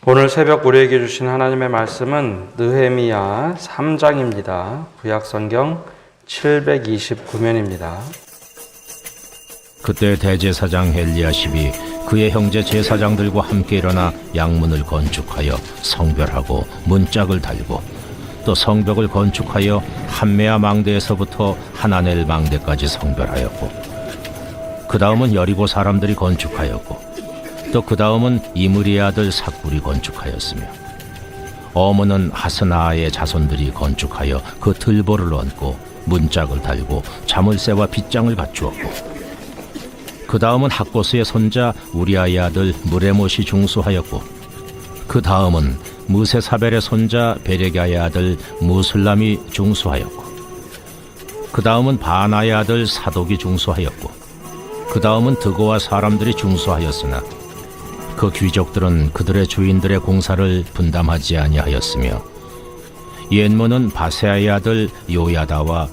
오늘 새벽 우리에게 주신 하나님의 말씀은 느헤미야 3장입니다. 구약성경 729면입니다. 그때 대제사장 엘리야십이 그의 형제 제사장들과 함께 일어나 양문을 건축하여 성별하고 문짝을 달고 또 성벽을 건축하여 한메아 망대에서부터 하나넬 망대까지 성별하였고 그 다음은 여리고 사람들이 건축하였고 또 그 다음은 이므리의 아들 삭불이 건축하였으며 어문은 하스나의 자손들이 건축하여 그 들보를 얹고 문짝을 달고 자물쇠와 빗장을 갖추었고 그 다음은 학고스의 손자 우리아의 아들 무레못이 중수하였고 그 다음은 무세사벨의 손자 베레가의 아들 무술람이 중수하였고 그 다음은 바나의 아들 사독이 중수하였고 그 다음은 드고와 사람들이 중수하였으나 그 귀족들은 그들의 주인들의 공사를 분담하지 아니하였으며 옛문은 바세아의 아들 요야다와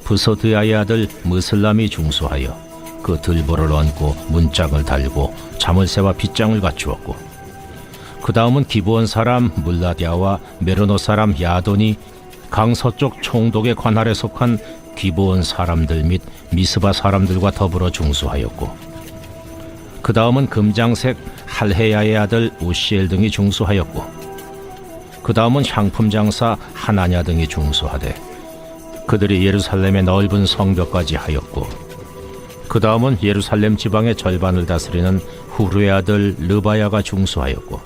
부소드야의 아들 무슬람이 중수하여 그 들보를 얹고 문짝을 달고 자물쇠와 빗장을 갖추었고 그 다음은 기브온 사람 물라디아와 메르노 사람 야돈이 강서쪽 총독의 관할에 속한 기브온 사람들 및 미스바 사람들과 더불어 중수하였고 그 다음은 금장색 할헤야의 아들 우시엘 등이 중수하였고 그 다음은 향품 장사 하나냐 등이 중수하되 그들이 예루살렘의 넓은 성벽까지 하였고 그 다음은 예루살렘 지방의 절반을 다스리는 후르의 아들 르바야가 중수하였고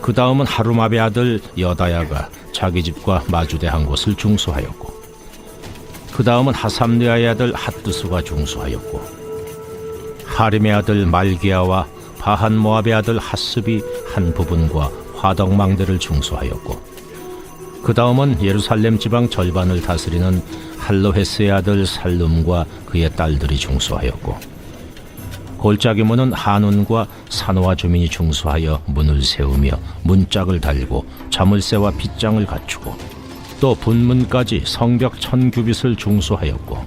그 다음은 하루마베 아들 여다야가 자기 집과 마주대한 곳을 중수하였고 그 다음은 하삼느아의 아들 핫두수가 중수하였고 하림의 아들 말기야와 바한 모압의 아들 핫습이 한 부분과 화덕망대를 중수하였고 그 다음은 예루살렘 지방 절반을 다스리는 할로헤스의 아들 살룸과 그의 딸들이 중수하였고 골짜기 문은 한운과 산호와 주민이 중수하여 문을 세우며 문짝을 달고 자물쇠와 빗장을 갖추고 또 분문까지 성벽 1000규빗을 중수하였고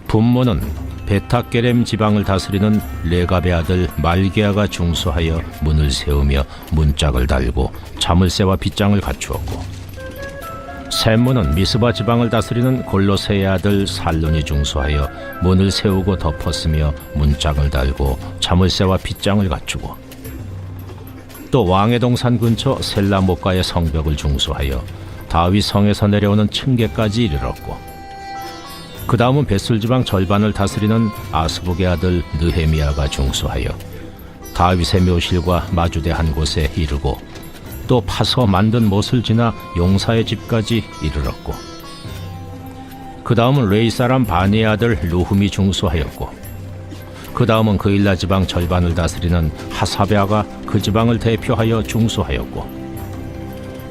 분문은 베타게렘 지방을 다스리는 레갑의 아들 말기야가 중수하여 문을 세우며 문짝을 달고 자물쇠와 빗장을 갖추었고 샘문은 미스바 지방을 다스리는 골로새의 아들 살룬이 중수하여 문을 세우고 덮었으며 문짝을 달고 자물쇠와 빗장을 갖추고 또 왕의 동산 근처 셀라목가의 성벽을 중수하여 다윗 성에서 내려오는 층계까지 이르렀고 그 다음은 벳술 지방 절반을 다스리는 아스북의 아들 느헤미야가 중수하여 다윗의 묘실과 마주대한 곳에 이르고 또 파서 만든 못을 지나 용사의 집까지 이르렀고 그 다음은 레이 사람 바니의 아들 루흠이 중수하였고 그 다음은 그일라 지방 절반을 다스리는 하사베아가 그 지방을 대표하여 중수하였고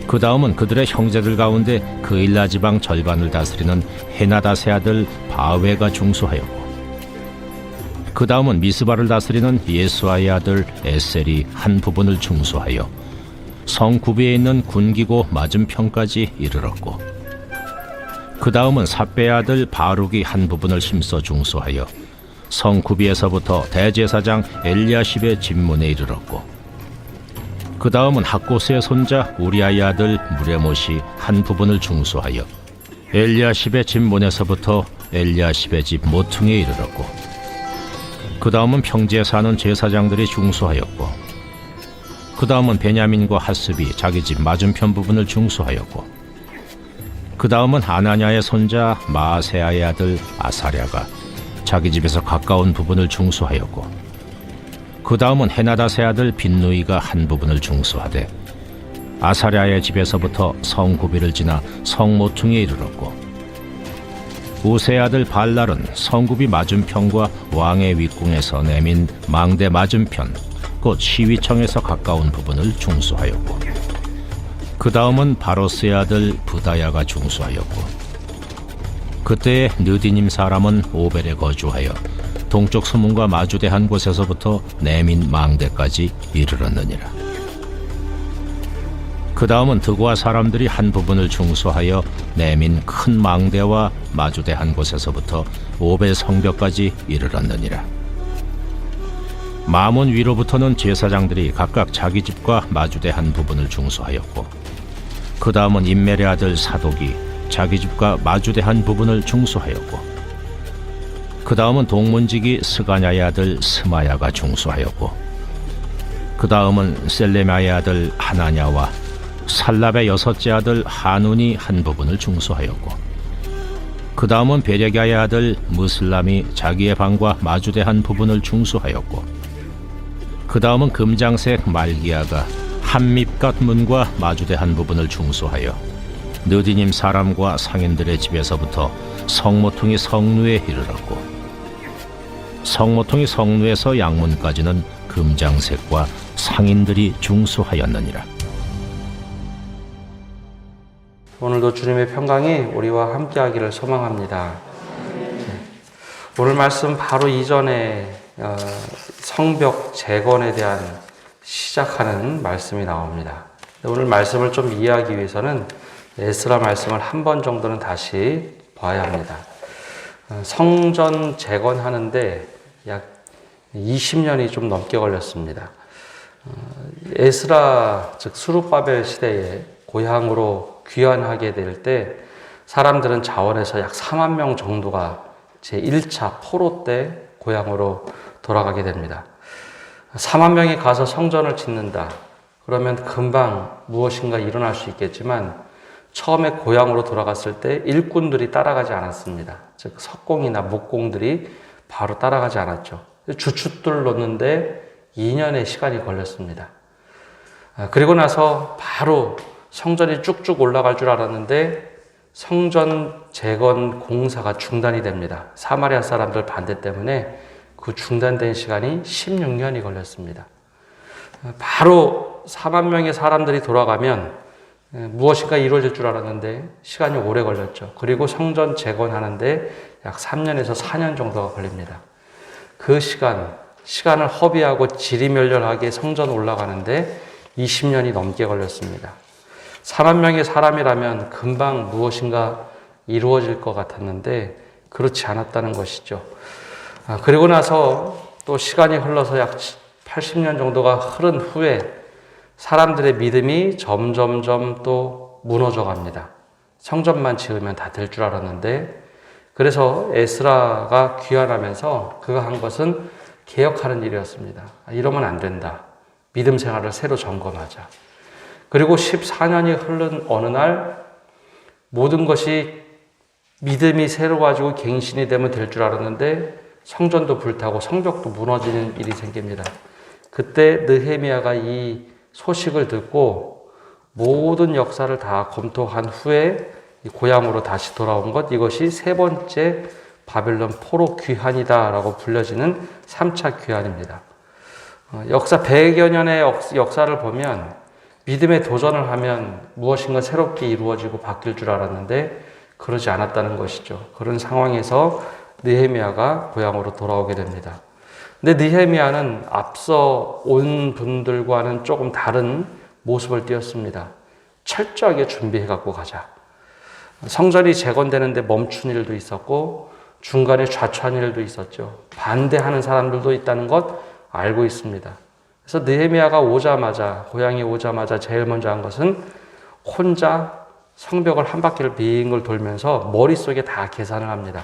그 다음은 그들의 형제들 가운데 그일라 지방 절반을 다스리는 헤나다세 아들 바웨가 중수하였고 그 다음은 미스바를 다스리는 예수아의 아들 에셀이 한 부분을 중수하여 성 구비에 있는 군기고 맞은편까지 이르렀고 그 다음은 삿배의 아들 바룩이 한 부분을 힘써 중수하여 성 구비에서부터 대제사장 엘리야십의 집문에 이르렀고 그 다음은 학고스의 손자 우리아의 아들 무레못이 한 부분을 중수하여 엘리야십의 집문에서부터 엘리야십의 집 모퉁이에 이르렀고 그 다음은 평지에 사는 제사장들이 중수하였고 그 다음은 베냐민과 핫습이 자기 집 맞은편 부분을 중수하였고 그 다음은 아나냐의 손자 마아세아의 아들 아사랴가 자기 집에서 가까운 부분을 중수하였고 그 다음은 헤나다세 아들 빈누이가 한 부분을 중수하되 아사랴의 집에서부터 성구비를 지나 성모퉁이에 이르렀고 우세의 아들 발랄은 성구비 맞은편과 왕의 윗궁에서 내민 망대 맞은편 곧 시위청에서 가까운 부분을 중수하였고 그 다음은 바로스의 아들 부다야가 중수하였고 그때의 느디님 사람은 오벨에 거주하여 동쪽 수문과 마주대한 곳에서부터 내민 망대까지 이르렀느니라. 그 다음은 드고아 사람들이 한 부분을 중수하여 내민 큰 망대와 마주대한 곳에서부터 오벨 성벽까지 이르렀느니라. 마문 위로부터는 제사장들이 각각 자기 집과 마주대한 부분을 중수하였고, 그 다음은 임멜의 아들 사독이 자기 집과 마주대한 부분을 중수하였고, 그 다음은 동문지기 스가냐의 아들 스마야가 중수하였고, 그 다음은 셀레마의 아들 하나냐와 살랍의 여섯째 아들 하눈이 한 부분을 중수하였고, 그 다음은 베레가의 아들 무슬람이 자기의 방과 마주대한 부분을 중수하였고, 그 다음은 금장색 말기야가 한밉갓 문과 마주대한 부분을 중수하여 느디님 사람과 상인들의 집에서부터 성모퉁이 성루에 이르렀고, 성모퉁이 성루에서 양문까지는 금장색과 상인들이 중수하였느니라. 오늘도 주님의 평강이 우리와 함께하기를 소망합니다. 오늘 말씀 바로 이전에 성벽 재건에 대한 시작하는 말씀이 나옵니다. 오늘 말씀을 좀 이해하기 위해서는 에스라 말씀을 한 번 정도는 다시 봐야 합니다. 성전 재건하는데 약 20년이 좀 넘게 걸렸습니다. 에스라 즉 스룹바벨 시대에 고향으로 귀환하게 될 때 사람들은 자원에서 약 4만 명 정도가 제1차 포로 때 고향으로 돌아가게 됩니다. 4만 명이 가서 성전을 짓는다. 그러면 금방 무엇인가 일어날 수 있겠지만 처음에 고향으로 돌아갔을 때 일꾼들이 따라가지 않았습니다. 즉 석공이나 목공들이 바로 따라가지 않았죠. 주춧돌 놓는데 2년의 시간이 걸렸습니다. 그리고 나서 바로 성전이 쭉쭉 올라갈 줄 알았는데 성전 재건 공사가 중단이 됩니다. 사마리아 사람들 반대 때문에 그 중단된 시간이 16년이 걸렸습니다. 바로 4만 명의 사람들이 돌아가면 무엇인가 이루어질 줄 알았는데 시간이 오래 걸렸죠. 그리고 성전 재건하는데 약 3년에서 4년 정도가 걸립니다. 그 시간을 허비하고 지리멸렬하게 성전 올라가는데 20년이 넘게 걸렸습니다. 4만 명의 사람이라면 금방 무엇인가 이루어질 것 같았는데 그렇지 않았다는 것이죠. 그리고 나서 또 시간이 흘러서 약 80년 정도가 흐른 후에 사람들의 믿음이 점점점 또 무너져 갑니다. 성전만 지으면 다 될 줄 알았는데, 그래서 에스라가 귀환하면서 그가 한 것은 개혁하는 일이었습니다. 이러면 안 된다. 믿음 생활을 새로 점검하자. 그리고 14년이 흐른 어느 날 모든 것이 믿음이 새로워지고 갱신이 되면 될 줄 알았는데 성전도 불타고 성벽도 무너지는 일이 생깁니다. 그때 느헤미야가 이 소식을 듣고 모든 역사를 다 검토한 후에 고향으로 다시 돌아온 것, 이것이 세 번째 바벨론 포로 귀환이다 라고 불려지는 3차 귀환입니다. 역사 100여 년의 역사를 보면 믿음의 도전을 하면 무엇인가 새롭게 이루어지고 바뀔 줄 알았는데 그러지 않았다는 것이죠. 그런 상황에서 느헤미야가 고향으로 돌아오게 됩니다. 근데 느헤미야는 앞서 온 분들과는 조금 다른 모습을 띄었습니다. 철저하게 준비해 갖고 가자. 성전이 재건되는데 멈춘 일도 있었고 중간에 좌초한 일도 있었죠. 반대하는 사람들도 있다는 것 알고 있습니다. 그래서 느헤미야가 고향에 오자마자 제일 먼저 한 것은 혼자 성벽을 한 바퀴를 빙글 돌면서 머릿속에 다 계산을 합니다.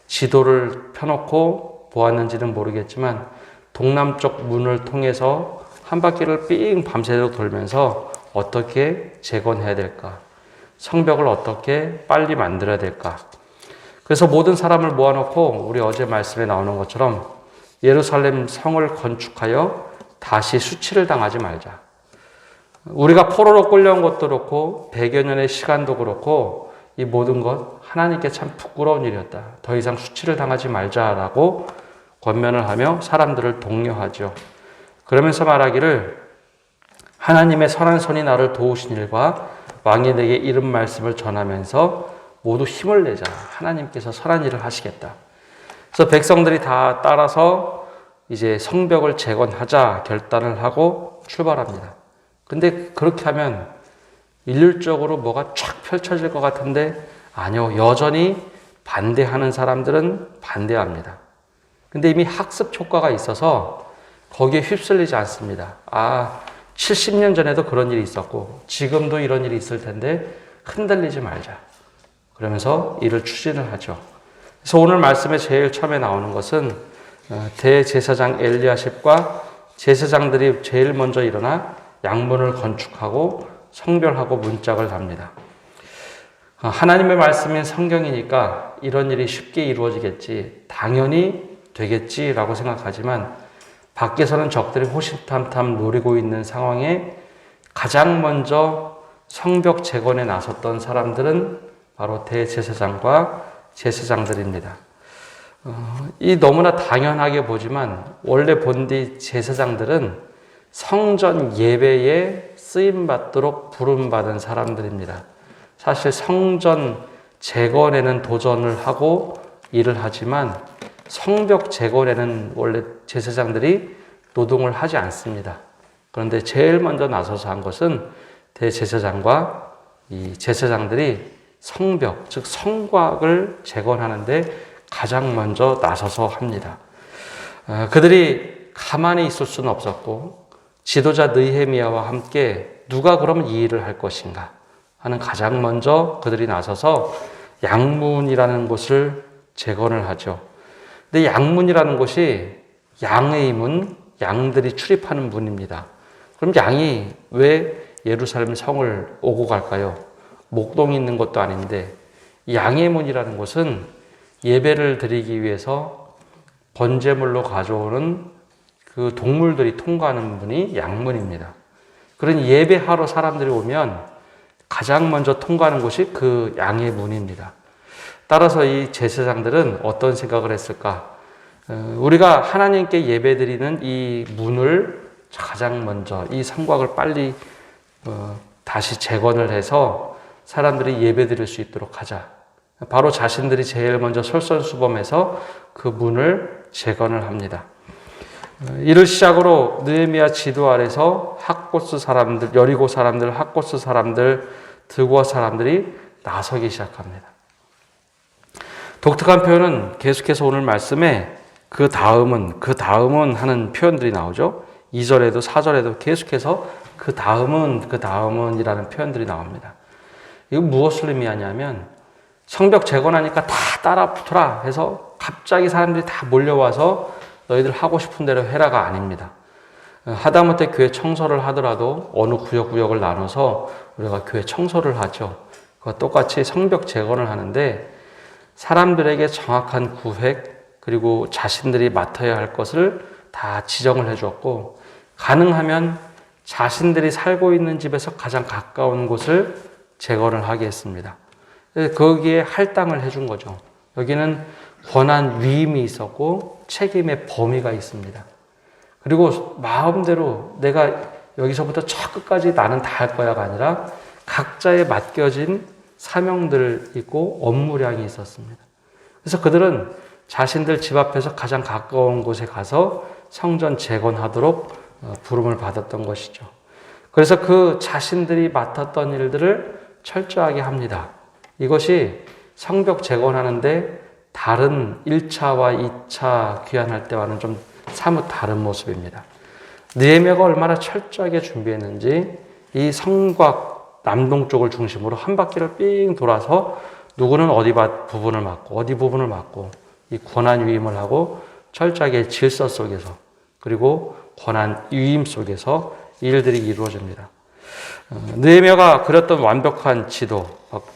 지도를 펴놓고 보았는지는 모르겠지만 동남쪽 문을 통해서 한 바퀴를 삥 밤새도록 돌면서 어떻게 재건해야 될까? 성벽을 어떻게 빨리 만들어야 될까? 그래서 모든 사람을 모아놓고 우리 어제 말씀에 나오는 것처럼 예루살렘 성을 건축하여 다시 수치를 당하지 말자. 우리가 포로로 끌려온 것도 그렇고 100여 년의 시간도 그렇고 이 모든 것 하나님께 참 부끄러운 일이었다. 더 이상 수치를 당하지 말자라고 권면을 하며 사람들을 독려하죠. 그러면서 말하기를 하나님의 선한 손이 나를 도우신 일과 왕이 내게 이른 말씀을 전하면서 모두 힘을 내자. 하나님께서 선한 일을 하시겠다. 그래서 백성들이 다 따라서 이제 성벽을 재건하자 결단을 하고 출발합니다. 근데 그렇게 하면 일률적으로 뭐가 쫙 펼쳐질 것 같은데 아니요. 여전히 반대하는 사람들은 반대합니다. 근데 이미 학습 효과가 있어서 거기에 휩쓸리지 않습니다. 70년 전에도 그런 일이 있었고 지금도 이런 일이 있을 텐데 흔들리지 말자. 그러면서 이를 추진을 하죠. 그래서 오늘 말씀에 제일 처음에 나오는 것은 대제사장 엘리야십과 제사장들이 제일 먼저 일어나 양문을 건축하고 성별하고 문짝을 답니다. 하나님의 말씀인 성경이니까 이런 일이 쉽게 이루어지겠지, 당연히 되겠지라고 생각하지만 밖에서는 적들이 호시탐탐 노리고 있는 상황에 가장 먼저 성벽 재건에 나섰던 사람들은 바로 대제사장과 제사장들입니다. 이 너무나 당연하게 보지만 원래 본디 제사장들은 성전 예배에 쓰임받도록 부름받은 사람들입니다. 사실 성전 재건에는 도전을 하고 일을 하지만 성벽 재건에는 원래 제사장들이 노동을 하지 않습니다. 그런데 제일 먼저 나서서 한 것은 대제사장과 이 제사장들이 성벽, 즉 성곽을 재건하는데 가장 먼저 나서서 합니다. 그들이 가만히 있을 수는 없었고 지도자 느헤미야와 함께 누가 그러면 이 일을 할 것인가 하는 가장 먼저 그들이 나서서 양문이라는 곳을 재건을 하죠. 근데 양문이라는 곳이 양의 문, 양들이 출입하는 문입니다. 그럼 양이 왜 예루살렘 성을 오고 갈까요? 목동이 있는 것도 아닌데 양의 문이라는 곳은 예배를 드리기 위해서 번제물로 가져오는 그 동물들이 통과하는 문이 양문입니다. 그런 예배하러 사람들이 오면 가장 먼저 통과하는 곳이 그 양의 문입니다. 따라서 이 제사장들은 어떤 생각을 했을까? 우리가 하나님께 예배드리는 이 문을 가장 먼저 이 성곽을 빨리 다시 재건을 해서 사람들이 예배드릴 수 있도록 하자. 바로 자신들이 제일 먼저 솔선수범해서 그 문을 재건을 합니다. 이를 시작으로 느헤미야 지도 아래서 학고스 사람들, 여리고 사람들, 학고스 사람들, 드고아 사람들이 나서기 시작합니다. 독특한 표현은 계속해서 오늘 말씀에 그 다음은 하는 표현들이 나오죠. 2절에도 4절에도 계속해서 그 다음은 이라는 표현들이 나옵니다. 이거 무엇을 의미하냐면 성벽 재건하니까 다 따라 붙어라 해서 갑자기 사람들이 다 몰려와서 너희들 하고 싶은 대로 해라가 아닙니다. 하다못해 교회 청소를 하더라도 어느 구역을 나눠서 우리가 교회 청소를 하죠. 그와 똑같이 성벽 재건을 하는데 사람들에게 정확한 구획 그리고 자신들이 맡아야 할 것을 다 지정을 해주었고 가능하면 자신들이 살고 있는 집에서 가장 가까운 곳을 재건을 하게 했습니다. 거기에 할당을 해준 거죠. 여기는 권한 위임이 있었고 책임의 범위가 있습니다. 그리고 마음대로 내가 여기서부터 저 끝까지 나는 다 할 거야가 아니라 각자에 맡겨진 사명들 있고 업무량이 있었습니다. 그래서 그들은 자신들 집 앞에서 가장 가까운 곳에 가서 성전 재건하도록 부름을 받았던 것이죠. 그래서 그 자신들이 맡았던 일들을 철저하게 합니다. 이것이 성벽 재건하는데 다른 1차와 2차 귀환할 때와는 좀 사뭇 다른 모습입니다. 느헤미야가 얼마나 철저하게 준비했는지 이 성곽 남동쪽을 중심으로 한 바퀴를 삥 돌아서 누구는 어디 부분을 맡고 어디 부분을 맡고 이 권한 위임을 하고 철저하게 질서 속에서 그리고 권한 위임 속에서 일들이 이루어집니다. 느헤미야가 그렸던 완벽한 지도,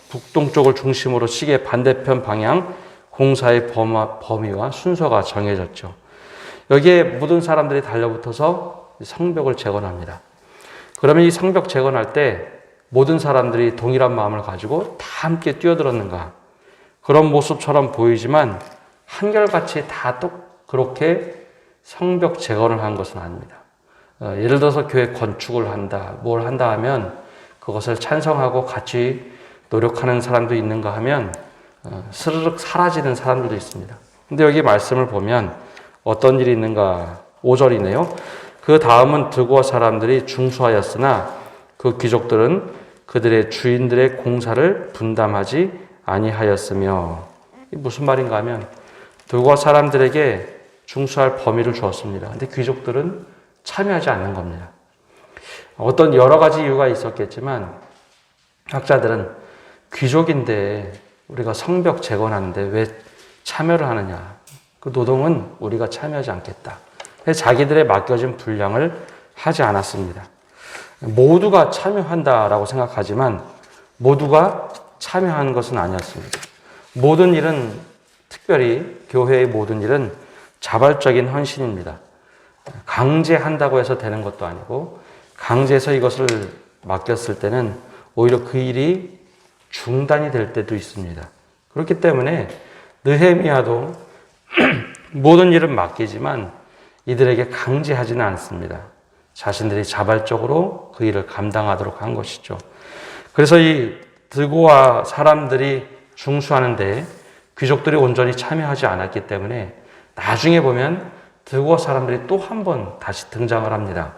북동쪽을 중심으로 시계 반대편 방향 공사의 범위와 순서가 정해졌죠. 여기에 모든 사람들이 달려붙어서 성벽을 재건합니다. 그러면 이 성벽 재건할 때 모든 사람들이 동일한 마음을 가지고 다 함께 뛰어들었는가? 그런 모습처럼 보이지만 한결같이 다 그렇게 성벽 재건을 한 것은 아닙니다. 예를 들어서 교회 건축을 한다, 뭘 한다 하면 그것을 찬성하고 같이 노력하는 사람도 있는가 하면 스르륵 사라지는 사람들도 있습니다. 근데 여기 말씀을 보면 어떤 일이 있는가? 5절이네요. 그 다음은 드고아 사람들이 중수하였으나 그 귀족들은 그들의 주인들의 공사를 분담하지 아니하였으며 무슨 말인가 하면 드고아 사람들에게 중수할 범위를 주었습니다. 근데 귀족들은 참여하지 않는 겁니다. 어떤 여러 가지 이유가 있었겠지만 학자들은 귀족인데 우리가 성벽 재건하는데 왜 참여를 하느냐. 그 노동은 우리가 참여하지 않겠다. 자기들의 맡겨진 분량을 하지 않았습니다. 모두가 참여한다라고 생각하지만 모두가 참여한 것은 아니었습니다. 모든 일은, 특별히 교회의 모든 일은 자발적인 헌신입니다. 강제한다고 해서 되는 것도 아니고 강제해서 이것을 맡겼을 때는 오히려 그 일이 중단이 될 때도 있습니다. 그렇기 때문에 느헤미야도 모든 일은 맡기지만 이들에게 강제하지는 않습니다. 자신들이 자발적으로 그 일을 감당하도록 한 것이죠. 그래서 이 드고아 사람들이 중수하는데 귀족들이 온전히 참여하지 않았기 때문에 나중에 보면 드고아 사람들이 또 한 번 다시 등장을 합니다.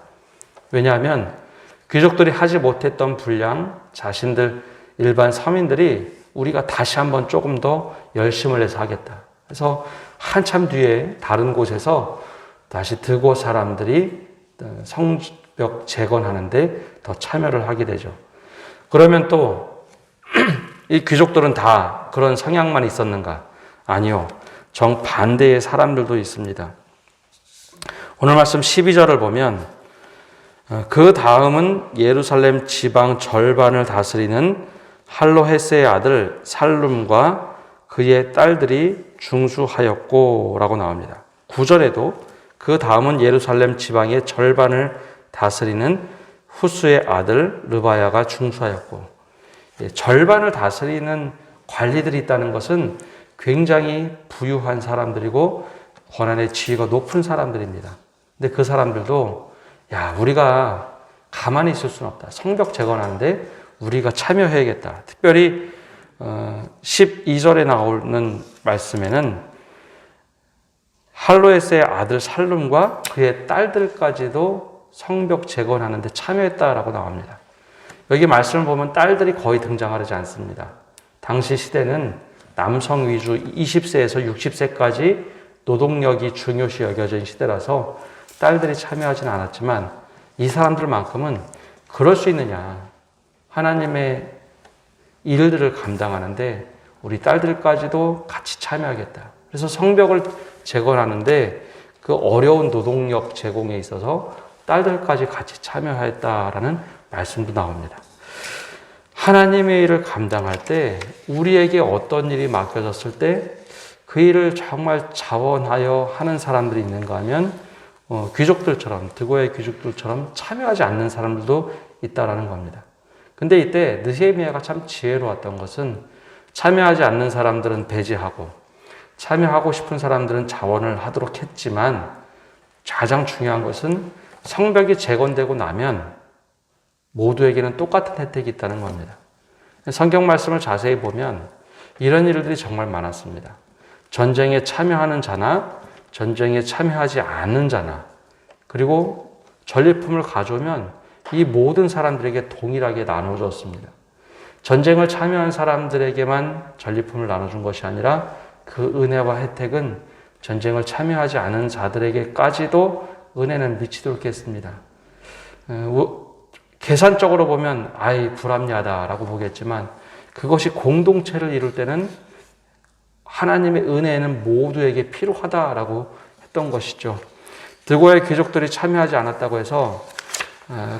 왜냐하면 귀족들이 하지 못했던 분량, 자신들 일반 서민들이 우리가 다시 한번 조금 더 열심을 내서 하겠다. 그래서 한참 뒤에 다른 곳에서 다시 드고아 사람들이 성벽 재건하는데 더 참여를 하게 되죠. 그러면 또 이 귀족들은 다 그런 성향만 있었는가? 아니요. 정반대의 사람들도 있습니다. 오늘 말씀 12절을 보면 그 다음은 예루살렘 지방 절반을 다스리는 할로헤스의 아들 살룸과 그의 딸들이 중수하였고 라고 나옵니다. 9절에도 그 다음은 예루살렘 지방의 절반을 다스리는 후스의 아들 르바야가 중수하였고, 절반을 다스리는 관리들이 있다는 것은 굉장히 부유한 사람들이고 권한의 지위가 높은 사람들입니다. 근데 그 사람들도 우리가 가만히 있을 수는 없다. 성벽 재건하는데 우리가 참여해야겠다. 특별히 12절에 나오는 말씀에는 할로에스의 아들 살룸과 그의 딸들까지도 성벽 재건하는데 참여했다라고 나옵니다. 여기 말씀을 보면 딸들이 거의 등장하지 않습니다. 당시 시대는 남성 위주 20세에서 60세까지 노동력이 중요시 여겨진 시대라서 딸들이 참여하지는 않았지만 이 사람들만큼은 그럴 수 있느냐. 하나님의 일들을 감당하는데 우리 딸들까지도 같이 참여하겠다. 그래서 성벽을 재건하는데 그 어려운 노동력 제공에 있어서 딸들까지 같이 참여했다라는 말씀도 나옵니다. 하나님의 일을 감당할 때 우리에게 어떤 일이 맡겨졌을 때 그 일을 정말 자원하여 하는 사람들이 있는가 하면 귀족들처럼, 드고의 귀족들처럼 참여하지 않는 사람들도 있다라는 겁니다. 근데 이때 느헤미야가 참 지혜로웠던 것은 참여하지 않는 사람들은 배제하고 참여하고 싶은 사람들은 자원을 하도록 했지만 가장 중요한 것은 성벽이 재건되고 나면 모두에게는 똑같은 혜택이 있다는 겁니다. 성경 말씀을 자세히 보면 이런 일들이 정말 많았습니다. 전쟁에 참여하는 자나 전쟁에 참여하지 않는 자나 그리고 전리품을 가져오면 이 모든 사람들에게 동일하게 나눠줬습니다. 전쟁을 참여한 사람들에게만 전리품을 나눠준 것이 아니라 그 은혜와 혜택은 전쟁을 참여하지 않은 자들에게까지도 은혜는 미치도록 했습니다. 계산적으로 보면 불합리하다라고 보겠지만 그것이 공동체를 이룰 때는 하나님의 은혜는 모두에게 필요하다라고 했던 것이죠. 드고의 귀족들이 참여하지 않았다고 해서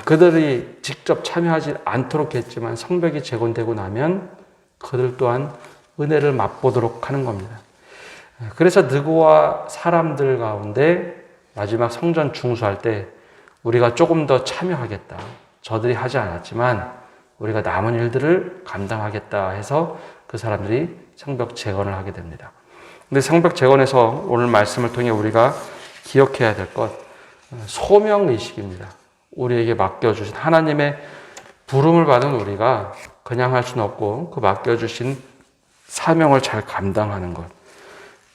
그들이 직접 참여하지 않도록 했지만 성벽이 재건되고 나면 그들 또한 은혜를 맛보도록 하는 겁니다. 그래서 느고와 사람들 가운데 마지막 성전 중수할 때 우리가 조금 더 참여하겠다. 저들이 하지 않았지만 우리가 남은 일들을 감당하겠다 해서 그 사람들이 성벽 재건을 하게 됩니다. 근데 성벽 재건에서 오늘 말씀을 통해 우리가 기억해야 될 것, 소명의식입니다. 우리에게 맡겨주신 하나님의 부름을 받은 우리가 그냥 할 수는 없고 그 맡겨주신 사명을 잘 감당하는 것.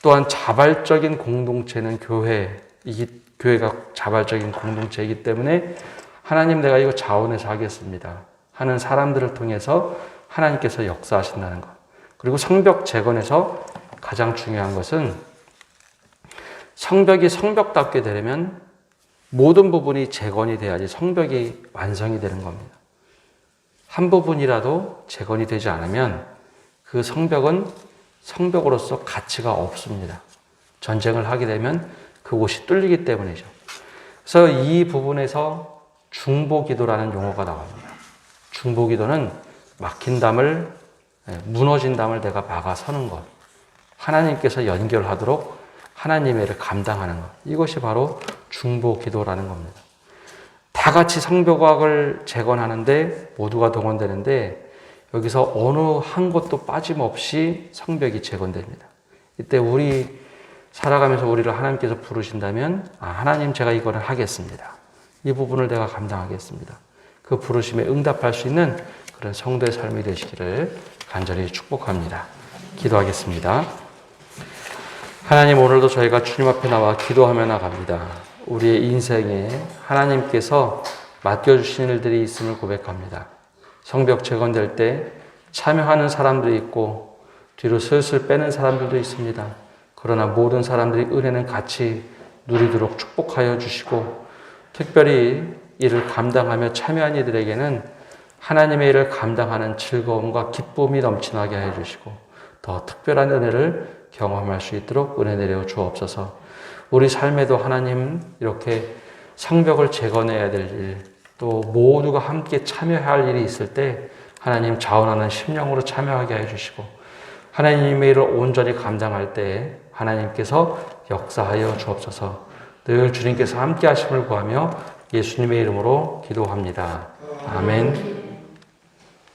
또한 자발적인 공동체는 교회가 자발적인 공동체이기 때문에 하나님 내가 이거 자원해서 하겠습니다 하는 사람들을 통해서 하나님께서 역사하신다는 것. 그리고 성벽 재건에서 가장 중요한 것은 성벽이 성벽답게 되려면 모든 부분이 재건이 돼야지 성벽이 완성이 되는 겁니다. 한 부분이라도 재건이 되지 않으면 그 성벽은 성벽으로서 가치가 없습니다. 전쟁을 하게 되면 그곳이 뚫리기 때문이죠. 그래서 이 부분에서 중보기도라는 용어가 나옵니다. 중보기도는 막힌 담을, 무너진 담을 내가 막아 서는 것. 하나님께서 연결하도록 하나님의 일을 감당하는 것. 이것이 바로 중보기도라는 겁니다. 다 같이 성벽을 재건하는데 모두가 동원되는데 여기서 어느 한 곳도 빠짐없이 성벽이 재건됩니다. 이때 우리 살아가면서 우리를 하나님께서 부르신다면 하나님 제가 이거를 하겠습니다. 이 부분을 내가 감당하겠습니다. 그 부르심에 응답할 수 있는 그런 성도의 삶이 되시기를 간절히 축복합니다. 기도하겠습니다. 하나님, 오늘도 저희가 주님 앞에 나와 기도하며 나갑니다. 우리의 인생에 하나님께서 맡겨주신 일들이 있음을 고백합니다. 성벽 재건될 때 참여하는 사람들이 있고 뒤로 슬슬 빼는 사람들도 있습니다. 그러나 모든 사람들이 은혜는 같이 누리도록 축복하여 주시고 특별히 이를 감당하며 참여한 이들에게는 하나님의 일을 감당하는 즐거움과 기쁨이 넘치나게 해 주시고 더 특별한 은혜를 경험할 수 있도록 은혜 내려 주옵소서. 우리 삶에도 하나님 이렇게 성벽을 재건해야 될 일, 또 모두가 함께 참여할 일이 있을 때 하나님 자원하는 심령으로 참여하게 해주시고 하나님의 일을 온전히 감당할 때 하나님께서 역사하여 주옵소서. 늘 주님께서 함께 하심을 구하며 예수님의 이름으로 기도합니다. 아멘.